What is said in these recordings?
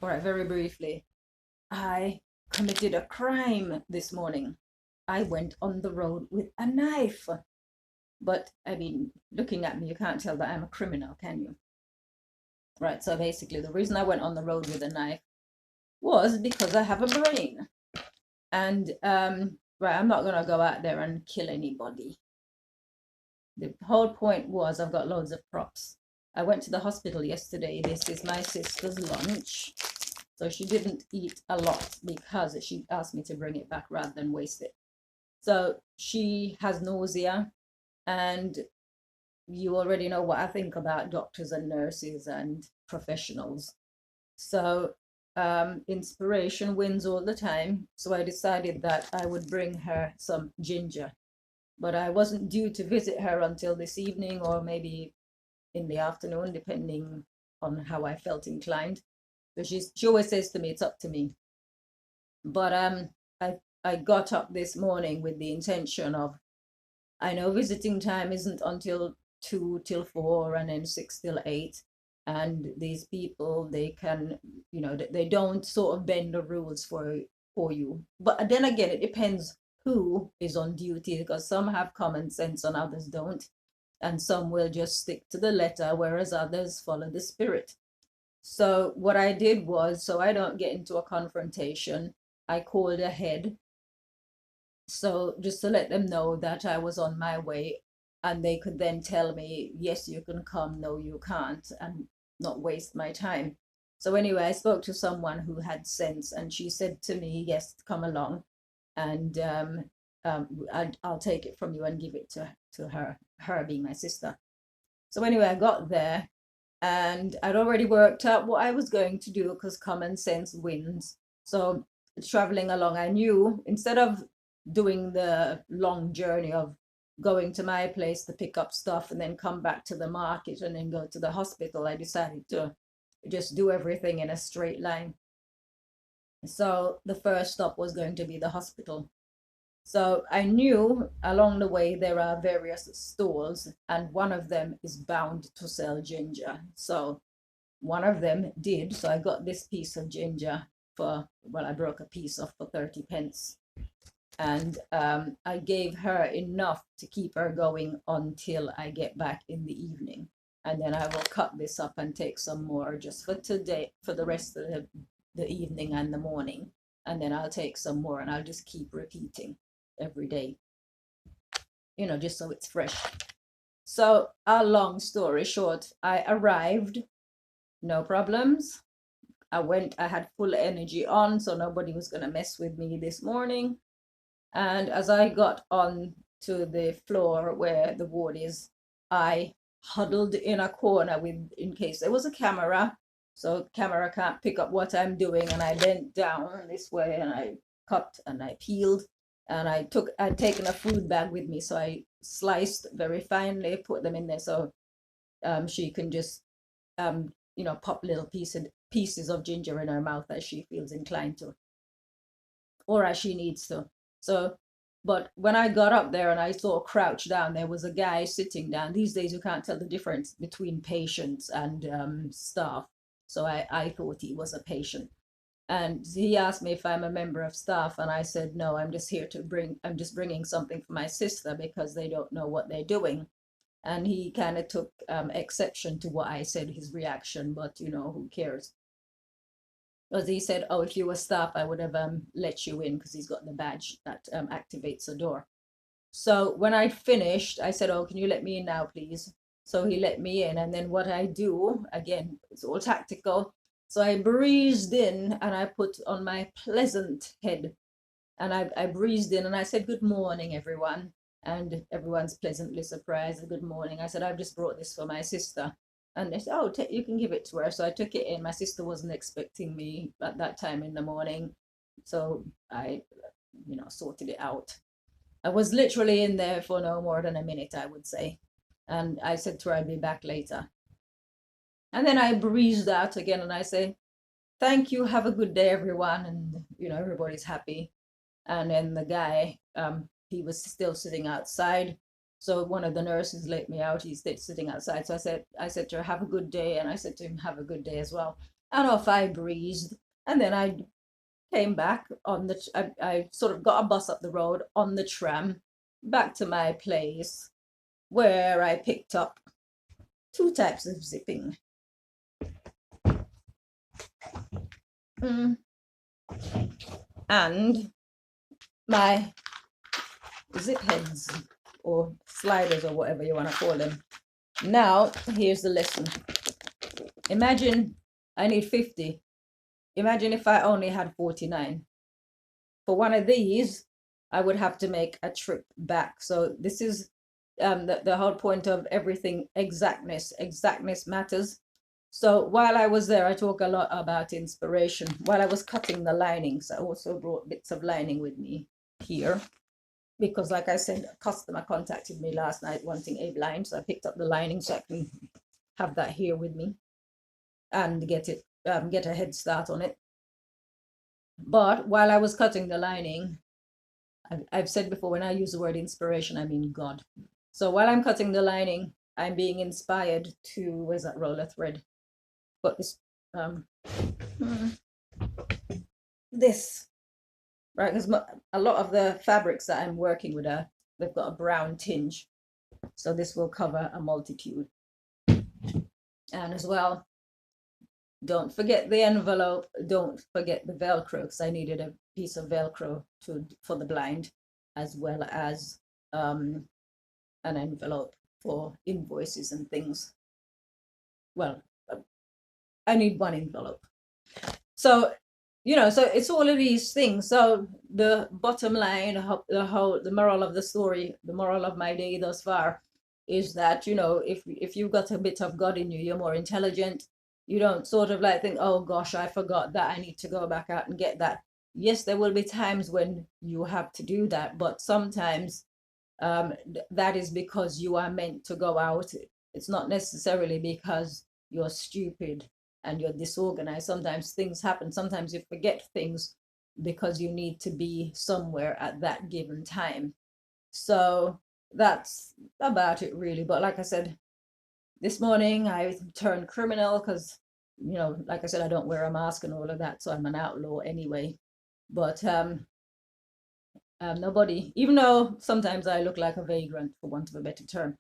All right, very briefly. I committed a crime this morning. I went on the road with a knife. But I mean, looking at me, you can't tell that I'm a criminal, can you? Right, so basically, the reason I went on the road with a knife was because I have a brain. And, right, I'm not going to go out there and kill anybody. The whole point was I've got loads of props. I went to the hospital yesterday. This is my sister's lunch. So she didn't eat a lot because she asked me to bring it back rather than waste it. So she has nausea, and you already know what I think about doctors and nurses and professionals. So inspiration wins all the time. So I decided that I would bring her some ginger. But I wasn't due to visit her until this evening or maybe in the afternoon, depending on how I felt inclined. So she always says to me, it's up to me. But I got up this morning with the intention of, I know visiting time isn't until 2 till 4 and then 6 till 8. And these people, they can, they don't sort of bend the rules for you. But then again, it depends who is on duty, because some have common sense and others don't. And some will just stick to the letter, whereas others follow the spirit. So what I did was, so I don't get into a confrontation, I called ahead. So just to let them know that I was on my way, and they could then tell me, yes, you can come, no, you can't, and not waste my time. So anyway, I spoke to someone who had sense, and she said to me, yes, come along, and I'll take it from you and give it to her being my sister. So anyway, I got there, and I'd already worked out what I was going to do because common sense wins. So traveling along, I knew instead of doing the long journey of going to my place to pick up stuff and then come back to the market and then go to the hospital, I decided to just do everything in a straight line. So the first stop was going to be the hospital. So I knew along the way there are various stalls, and one of them is bound to sell ginger. So one of them did. So I got this piece of ginger for, well, I broke a piece off for 30 pence. And I gave her enough to keep her going until I get back in the evening. And then I will cut this up and take some more just for today, for the rest of the evening and the morning. And then I'll take some more and I'll just keep repeating every day, just so it's fresh. So, a long story short, I arrived, no problems. I had full energy on, so nobody was going to mess with me this morning. And as I got on to the floor where the ward is, I huddled in a corner in case there was a camera. So camera can't pick up what I'm doing. And I bent down this way and I cut and I peeled, and I'd taken a food bag with me. So I sliced very finely, put them in there so she can just, pop little pieces of ginger in her mouth as she feels inclined to, or as she needs to. So, but when I got up there and I saw crouched down, there was a guy sitting down. These days, you can't tell the difference between patients and staff. So I thought he was a patient. And he asked me if I'm a member of staff, and I said, no, I'm just bringing something for my sister because they don't know what they're doing. And he kind of took exception to what I said, his reaction, but who cares? Because he said, oh, if you were staff, I would have let you in because he's got the badge that activates the door. So when I finished, I said, oh, can you let me in now, please? So he let me in. And then what I do, again, it's all tactical. So I breezed in and I put on my pleasant head. And I breezed in and I said, good morning, everyone. And everyone's pleasantly surprised. Good morning. I said, I've just brought this for my sister. And they said, oh, you can give it to her. So I took it in. My sister wasn't expecting me at that time in the morning. So I, sorted it out. I was literally in there for no more than a minute, I would say. And I said to her, I'll be back later. And then I breezed out again and I say, thank you, have a good day, everyone. And, everybody's happy. And then the guy, he was still sitting outside. So one of the nurses let me out. He's sitting outside. So I said to her, have a good day. And I said to him, have a good day as well. and off I breezed. And then I came back on the, I sort of got a bus up the road on the tram back to my place where I picked up two types of zipping. And my zip heads or sliders or whatever you want to call them. Now, here's the lesson. Imagine I need 50. Imagine if I only had 49. For one of these, I would have to make a trip back. So this is the whole point of everything, exactness. Exactness matters. So while I was there, I talk a lot about inspiration. While I was cutting the linings, I also brought bits of lining with me here. Because like I said, a customer contacted me last night wanting a blind. So I picked up the lining so I can have that here with me and get a head start on it. But while I was cutting the lining, I've said before, when I use the word inspiration, I mean God. So while I'm cutting the lining, I'm being inspired to, where's that roller thread? But this, right? Because a lot of the fabrics that I'm working with they've got a brown tinge. So this will cover a multitude. And as well, don't forget the envelope, don't forget the Velcro, because I needed a piece of Velcro for the blind, as well as an envelope for invoices and things. Well, I need one envelope. So, so it's all of these things. So the bottom line, the moral of the story, the moral of my day thus far is that, if you've got a bit of God in you, you're more intelligent. You don't sort of like think, oh gosh, I forgot that, I need to go back out and get that. Yes, there will be times when you have to do that, but sometimes that is because you are meant to go out. It's not necessarily because you're stupid and you're disorganized. Sometimes things happen. Sometimes you forget things because you need to be somewhere at that given time. So that's about it, really. But like I said, this morning I turned criminal because, like I said, I don't wear a mask and all of that, so I'm an outlaw anyway. But nobody, even though sometimes I look like a vagrant, for want of a better term,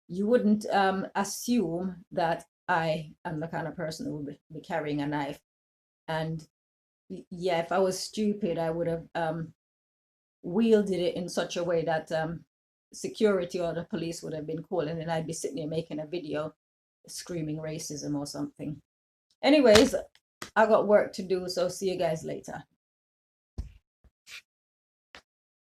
you wouldn't assume that I am the kind of person who would be carrying a knife. And yeah, if I was stupid, I would have wielded it in such a way that security or the police would have been calling, and I'd be sitting here making a video screaming racism or something. Anyways, I got work to do, so see you guys later.